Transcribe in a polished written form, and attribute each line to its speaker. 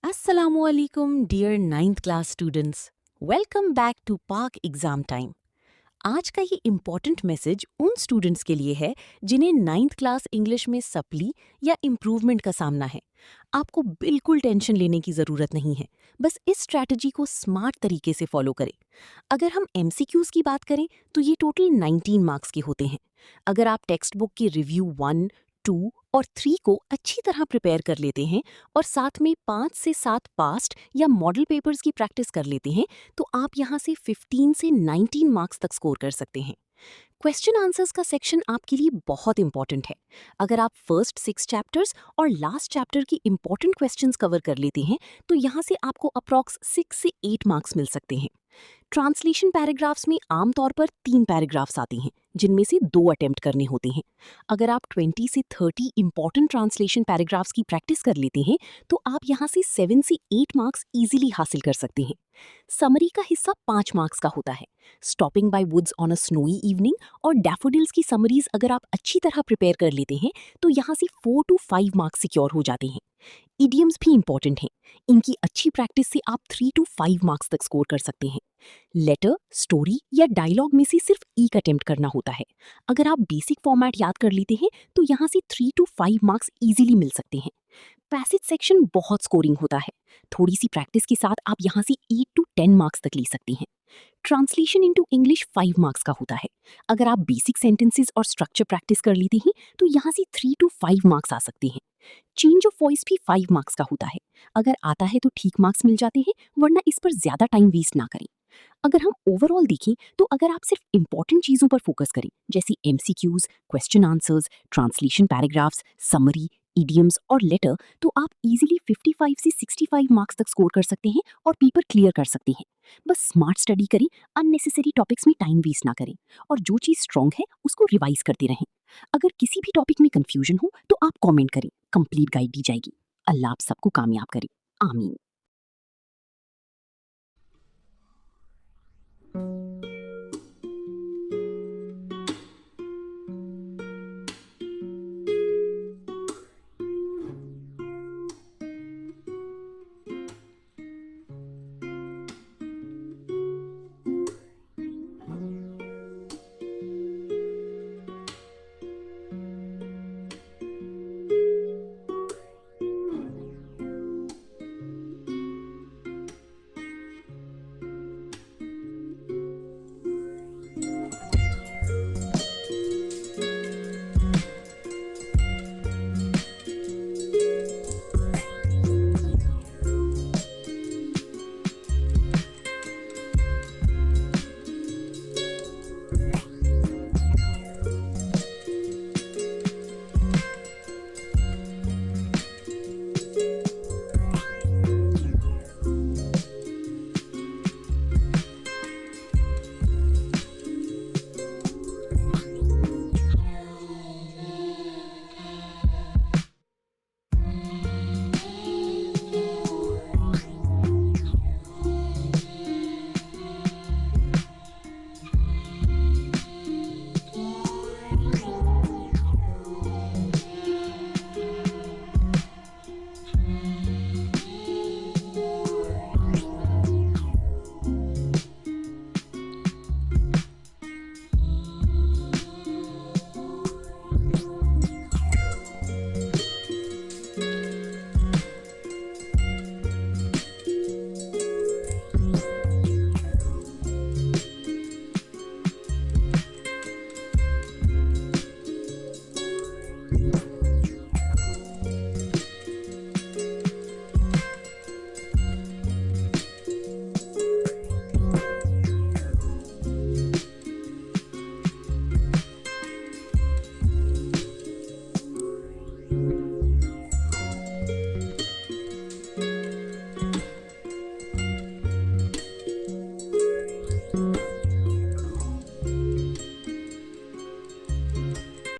Speaker 1: Assalamualaikum dear 9th class students. Welcome back to Park Exam Time. आज का ये important message उन students के लिए है जिन्हें 9th क्लास इंग्लिश में सप्ली या इम्प्रूवमेंट का सामना है। आपको बिल्कुल टेंशन लेने की ज़रूरत नहीं है, बस इस स्ट्रैटेजी को स्मार्ट तरीके से फॉलो करें। अगर हम एमसीक्यूज़ की बात करें तो ये टोटल 19 मार्क्स के होते हैं। अगर आप टेक्स्ट बुक की रिव्यू 1, 2 और 3 को अच्छी तरह प्रिपेयर कर लेते हैं और साथ में 5 से 7 पास्ट या मॉडल पेपर्स की प्रैक्टिस कर लेते हैं तो आप यहाँ से 15 से 19 मार्क्स तक स्कोर कर सकते हैं। क्वेश्चन आंसर्स का सेक्शन आपके लिए बहुत इंपॉर्टेंट है। अगर आप फर्स्ट 6 चैप्टर्स और लास्ट चैप्टर की इंपॉर्टेंट क्वेश्चंस कवर कर लेते हैं तो यहाँ से आपको अप्रॉक्स 6 से 8 मार्क्स मिल सकते हैं। ट्रांसलेशन पैराग्राफ्स में आमतौर पर 3 पैराग्राफ्स आते हैं जिनमें से 2 अटेम्प्ट करने होते हैं। अगर आप 20 से 30 इंपॉर्टेंट ट्रांसलेशन पैराग्राफ्स की प्रैक्टिस कर लेते हैं तो आप यहाँ से 7 से 8 मार्क्स इजीली हासिल कर सकते हैं। समरी का हिस्सा 5 मार्क्स का होता है। Stopping by woods on a snowy evening और डैफोडिल्स की समरीज अगर आप अच्छी तरह प्रिपेयर कर लेते हैं तो यहाँ से 4 to 5 मार्क्स सिक्योर हो जाते हैं। इडियम्स भी इंपॉर्टेंट हैं। इनकी अच्छी प्रैक्टिस से आप 3 to 5 मार्क्स तक स्कोर कर सकते हैं। लेटर, स्टोरी या डायलॉग में से सिर्फ एक अटेम्प्ट करना होता है। अगर आप बेसिक फॉर्मेट याद कर लेते हैं तो यहाँ से 3 to 5 मार्क्स इजीली मिल सकते हैं। पैसेज सेक्शन बहुत स्कोरिंग होता है। थोड़ी सी प्रैक्टिस के साथ आप यहाँ से 8 to 10 मार्क्स तक ले सकती हैं। ट्रांसलेशन इनटू इंग्लिश 5 मार्क्स का होता है। अगर आप बेसिक सेंटेंसेस और स्ट्रक्चर प्रैक्टिस कर लेते हैं तो यहाँ से 3 to 5 मार्क्स आ सकते हैं। चेंज ऑफ वॉइस भी 5 मार्क्स का होता है। अगर आता है तो ठीक मार्क्स मिल जाते हैं, वरना इस पर ज्यादा टाइम वेस्ट ना करें। अगर हम ओवरऑल देखें तो अगर आप सिर्फ इंपॉर्टेंट चीजों पर फोकस करें जैसे MCQs, question answers, translation paragraphs, summary, idioms और लेटर, तो आप इजीली 55 से 65 मार्क्स तक स्कोर कर सकते हैं और पेपर क्लियर कर सकते हैं। बस स्मार्ट स्टडी करें, अननेसेसरी टॉपिक्स में टाइम वेस्ट ना करें और जो चीज़ स्ट्रॉन्ग है उसको रिवाइज करते रहें। अगर किसी भी टॉपिक में कंफ्यूजन हो तो आप कमेंट करें, कंप्लीट गाइड दी जाएगी। अल्लाह आप सबको कामयाब करे। आमीन।